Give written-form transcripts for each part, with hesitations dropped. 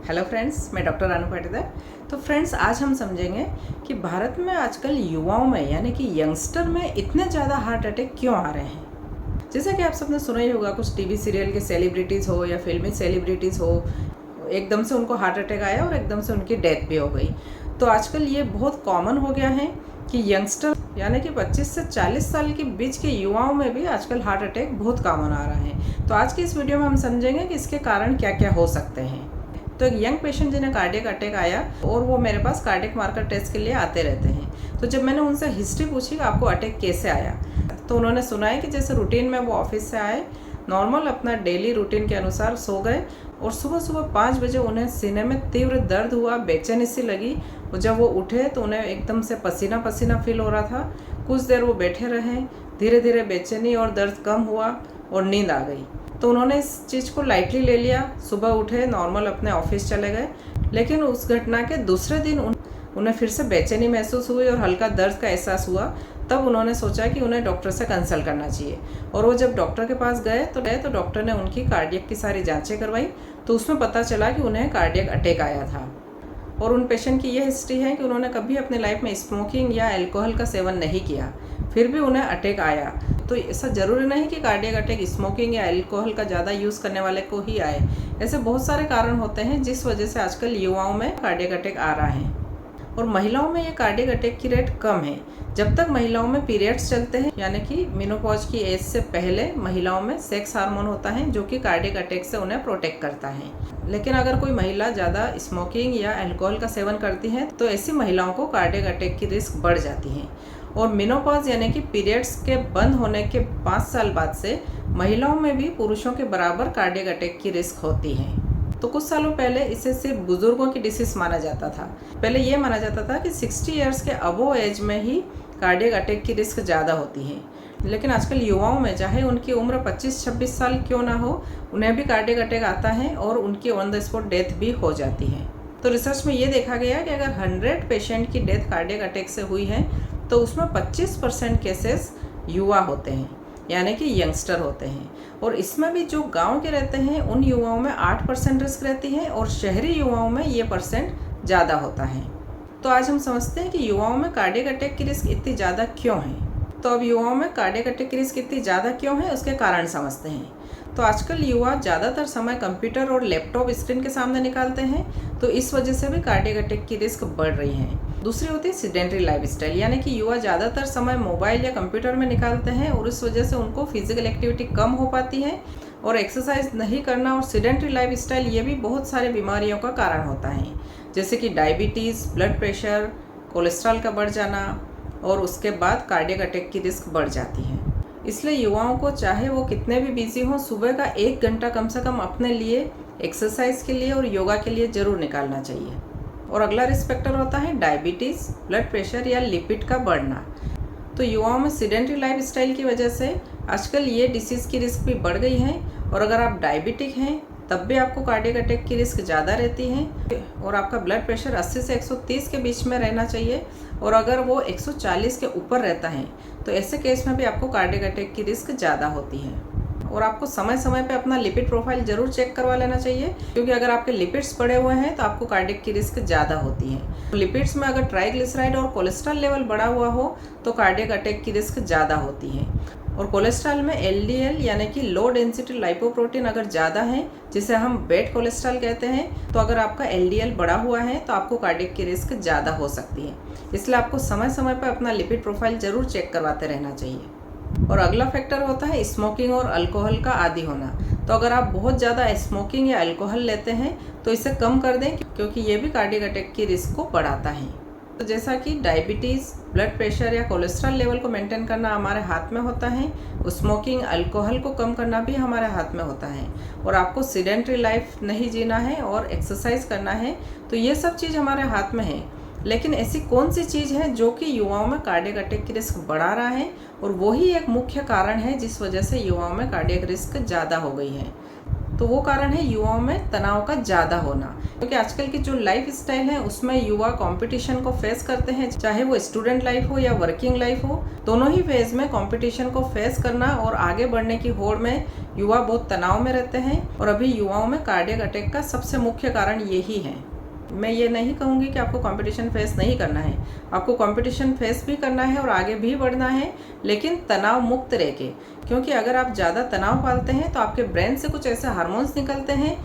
Hello friends, मैं doctor अनु पाटीदार। तो friends, आज हम समझेंगे कि भारत में आजकल युवाओं में यानी कि यंगस्टर में इतने ज़्यादा हार्ट अटैक क्यों आ रहे हैं। जैसा कि आप सबने सुना ही होगा, कुछ टीवी सीरियल के सेलिब्रिटीज़ हो या फिल्मी सेलिब्रिटीज़ हो, एकदम से उनको हार्ट अटैक आया और एकदम से उनकी डेथ भी हो गई। तो आजकल ये बहुत कॉमन हो गया है कि यंगस्टर यानी कि 25 से 40 साल के बीच के युवाओं में भी आजकल हार्ट अटैक बहुत कॉमन आ रहा है। तो आज की इस वीडियो में हम समझेंगे कि इसके कारण क्या क्या हो सकते हैं। तो एक यंग पेशेंट जिन्हें कार्डियक अटैक आया और वो मेरे पास कार्डियक मार्कर टेस्ट के लिए आते रहते हैं। तो जब मैंने उनसे हिस्ट्री पूछी कि आपको अटैक कैसे आया, तो उन्होंने सुनाया कि जैसे रूटीन में वो ऑफिस से आए, नॉर्मल अपना डेली रूटीन के अनुसार सो गए और सुबह सुबह 5 बजे उन्हें सीने में तीव्र दर्द हुआ, बेचैनी सी लगी। और जब वो उठे तो उन्हें एकदम से पसीना पसीना फील हो रहा था। कुछ देर वो बैठे रहे, धीरे धीरे बेचैनी और दर्द कम हुआ और नींद आ गई। तो उन्होंने इस चीज़ को लाइटली ले लिया, सुबह उठे, नॉर्मल अपने ऑफिस चले गए। लेकिन उस घटना के दूसरे दिन उन्हें फिर से बेचैनी महसूस हुई और हल्का दर्द का एहसास हुआ। तब उन्होंने सोचा कि उन्हें डॉक्टर से कंसल्ट करना चाहिए। और वो जब डॉक्टर के पास गए तो डॉक्टर ने उनकी कार्डियक की सारी जांचें करवाई। तो उसमें पता चला कि उन्हें कार्डियक अटैक आया था। और उन पेशेंट की ये हिस्ट्री है कि उन्होंने कभी अपनी लाइफ में स्मोकिंग या अल्कोहल का सेवन नहीं किया, फिर भी उन्हें अटैक आया। तो ऐसा ज़रूरी नहीं कि कार्डियक अटैक स्मोकिंग या अल्कोहल का ज़्यादा यूज़ करने वाले को ही आए। ऐसे बहुत सारे कारण होते हैं जिस वजह से आजकल युवाओं में कार्डियक अटैक आ रहा है। और महिलाओं में ये कार्डियक अटैक की रेट कम है। जब तक महिलाओं में पीरियड्स चलते हैं यानी कि मेनोपॉज की एज से पहले महिलाओं में सेक्स हार्मोन होता है जो कि कार्डियक अटैक से उन्हें प्रोटेक्ट करता है। लेकिन अगर कोई महिला ज़्यादा स्मोकिंग या अल्कोहल का सेवन करती है तो ऐसी महिलाओं को कार्डियक अटैक की रिस्क बढ़ जाती है। और मेनोपॉज यानी कि पीरियड्स के बंद होने के 5 साल बाद से महिलाओं में भी पुरुषों के बराबर कार्डियक अटैक की रिस्क होती है। तो कुछ सालों पहले इसे सिर्फ बुजुर्गों की डिसीज माना जाता था। पहले ये माना जाता था कि 60 ईयर्स के अबव एज में ही कार्डियक अटैक की रिस्क ज़्यादा होती है। लेकिन आजकल युवाओं में चाहे उनकी उम्र 25-26 साल क्यों ना हो, उन्हें भी कार्डियक अटैक आता है और उनकी ऑन द स्पॉट डेथ भी हो जाती है। तो रिसर्च में ये देखा गया कि अगर 100 पेशेंट की डेथ कार्डियक अटैक से हुई है तो उसमें 25% केसेस युवा होते हैं यानी कि यंगस्टर होते हैं। और इसमें भी जो गांव के रहते हैं उन युवाओं में 8% रिस्क रहती है और शहरी युवाओं में ये परसेंट ज़्यादा होता है। तो आज हम समझते हैं कि युवाओं में कार्डियक अटैक की रिस्क इतनी ज़्यादा क्यों है। तो अब युवाओं में कार्डियक अटैक की रिस्क इतनी ज़्यादा क्यों है, उसके कारण समझते हैं। तो आजकल युवा ज़्यादातर समय कंप्यूटर और लैपटॉप स्क्रीन के सामने निकालते हैं, तो इस वजह से भी कार्डियक अटैक की रिस्क बढ़ रही है। दूसरी होती है सीडेंटरी लाइफस्टाइल, यानी कि युवा ज़्यादातर समय मोबाइल या कंप्यूटर में निकालते हैं और इस वजह से उनको फिजिकल एक्टिविटी कम हो पाती है और एक्सरसाइज नहीं करना। और सीडेंटरी लाइफस्टाइल ये भी बहुत सारी बीमारियों का कारण होता है, जैसे कि डायबिटीज़, ब्लड प्रेशर, कोलेस्ट्रॉल का बढ़ जाना और उसके बाद कार्डियक अटैक की रिस्क बढ़ जाती है। इसलिए युवाओं को चाहे वो कितने भी बिजी हों, सुबह का 1 घंटा कम से कम अपने लिए एक्सरसाइज के लिए और योगा के लिए ज़रूर निकालना चाहिए। और अगला रिस्क फैक्टर होता है डायबिटीज़, ब्लड प्रेशर या लिपिड का बढ़ना। तो युवाओं में सीडेंटरी लाइफस्टाइल की वजह से आजकल ये डिसीज़ की रिस्क भी बढ़ गई है। और अगर आप डायबिटिक हैं तब भी आपको कार्डियक अटैक की रिस्क ज़्यादा रहती है। और आपका ब्लड प्रेशर 80 से 130 के बीच में रहना चाहिए और अगर वो 140 के ऊपर रहता है तो ऐसे केस में भी आपको कार्डियक अटैक की रिस्क ज़्यादा होती है। और आपको समय समय पे अपना लिपिड प्रोफाइल ज़रूर चेक करवा लेना चाहिए, क्योंकि अगर आपके लिपिड्स बढ़े हुए हैं तो आपको कार्डियक की रिस्क ज़्यादा होती है। लिपिड्स में अगर ट्राइग्लिसराइड और कोलेस्ट्रॉल लेवल बढ़ा हुआ हो तो कार्डियक अटैक की रिस्क ज़्यादा होती है। और कोलेस्ट्रॉल में LDL यानी कि लो डेंसिटी लाइपोप्रोटीन अगर ज़्यादा है, जिसे हम बैड कोलेस्ट्रॉल कहते हैं, तो अगर आपका LDL बढ़ा हुआ है तो आपको कार्डियक की रिस्क ज़्यादा हो सकती है। इसलिए आपको समय समय पर अपना लिपिड प्रोफाइल ज़रूर चेक करवाते रहना चाहिए। और अगला फैक्टर होता है स्मोकिंग और अल्कोहल का आदी होना। तो अगर आप बहुत ज़्यादा स्मोकिंग या अल्कोहल लेते हैं तो इसे कम कर दें, क्योंकि ये भी कार्डियक अटैक की रिस्क को बढ़ाता है। तो जैसा कि डायबिटीज़, ब्लड प्रेशर या कोलेस्ट्रॉल लेवल को मेंटेन करना हमारे हाथ में होता है, स्मोकिंग, अल्कोहल को कम करना भी हमारे हाथ में होता है। और आपको सीडेंटरी लाइफ नहीं जीना है और एक्सरसाइज करना है, तो ये सब चीज़ हमारे हाथ में है। लेकिन ऐसी कौन सी चीज़ है जो कि युवाओं में कार्डियक अटैक की रिस्क बढ़ा रहा है, और वही एक मुख्य कारण है जिस वजह से युवाओं में कार्डियक रिस्क ज़्यादा हो गई है। तो वो कारण है युवाओं में तनाव का ज़्यादा होना, क्योंकि आजकल की जो लाइफ स्टाइल है उसमें युवा कंपटीशन को फेस करते हैं, चाहे वो स्टूडेंट लाइफ हो या वर्किंग लाइफ हो, दोनों ही फेज में कंपटीशन को फेस करना और आगे बढ़ने की होड़ में युवा बहुत तनाव में रहते हैं। और अभी युवाओं में कार्डियक अटैक का सबसे मुख्य कारण यही है। मैं ये नहीं कहूँगी कि आपको कंपटीशन फेस नहीं करना है, आपको कंपटीशन फेस भी करना है और आगे भी बढ़ना है, लेकिन तनाव मुक्त रह के, क्योंकि अगर आप ज़्यादा तनाव पालते हैं तो आपके ब्रेन से कुछ ऐसे हार्मोन्स निकलते हैं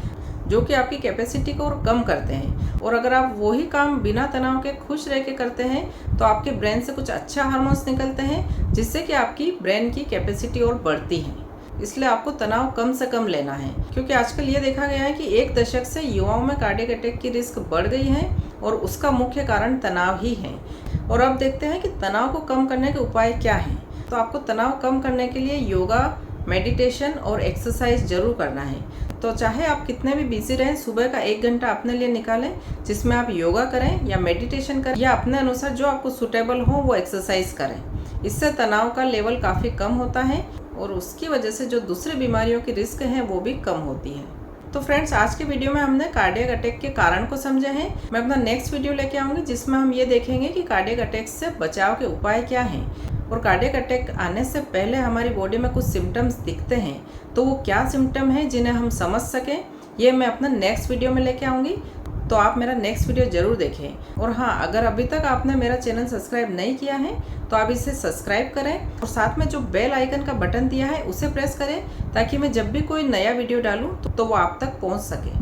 जो कि आपकी कैपेसिटी को और कम करते हैं। और अगर आप वही काम बिना तनाव के खुश रह के करते हैं तो आपके ब्रेन से कुछ अच्छा हार्मोन्स निकलते हैं जिससे कि आपकी ब्रेन की कैपेसिटी और बढ़ती है। इसलिए आपको तनाव कम से कम लेना है, क्योंकि आजकल ये देखा गया है कि 1 दशक से युवाओं में कार्डियक अटैक की रिस्क बढ़ गई है और उसका मुख्य कारण तनाव ही है। और अब देखते हैं कि तनाव को कम करने के उपाय क्या हैं। तो आपको तनाव कम करने के लिए योगा, मेडिटेशन और एक्सरसाइज जरूर करना है। तो चाहे आप कितने भी बिजी रहें, सुबह का 1 घंटा अपने लिए निकालें जिसमें आप योगा करें या मेडिटेशन करें या अपने अनुसार जो आपको सूटेबल हो वो एक्सरसाइज करें। इससे तनाव का लेवल काफ़ी कम होता है और उसकी वजह से जो दूसरी बीमारियों की रिस्क है वो भी कम होती है। तो फ्रेंड्स, आज के वीडियो में हमने कार्डियक अटैक के कारण को समझे हैं। मैं अपना नेक्स्ट वीडियो लेके आऊँगी जिसमें हम ये देखेंगे कि कार्डियक अटैक से बचाव के उपाय क्या हैं, और कार्डियक अटैक आने से पहले हमारी बॉडी में कुछ सिम्टम्स दिखते हैं तो वो क्या सिम्टम है जिन्हें हम समझ सकें, ये मैं अपना नेक्स्ट वीडियो में लेके आऊँगी। तो आप मेरा नेक्स्ट वीडियो ज़रूर देखें। और हाँ, अगर अभी तक आपने मेरा चैनल सब्सक्राइब नहीं किया है तो आप इसे सब्सक्राइब करें और साथ में जो बेल आइकन का बटन दिया है उसे प्रेस करें ताकि मैं जब भी कोई नया वीडियो डालूँ तो वो आप तक पहुँच सके।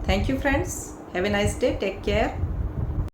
Thank you friends, have a nice day, take care.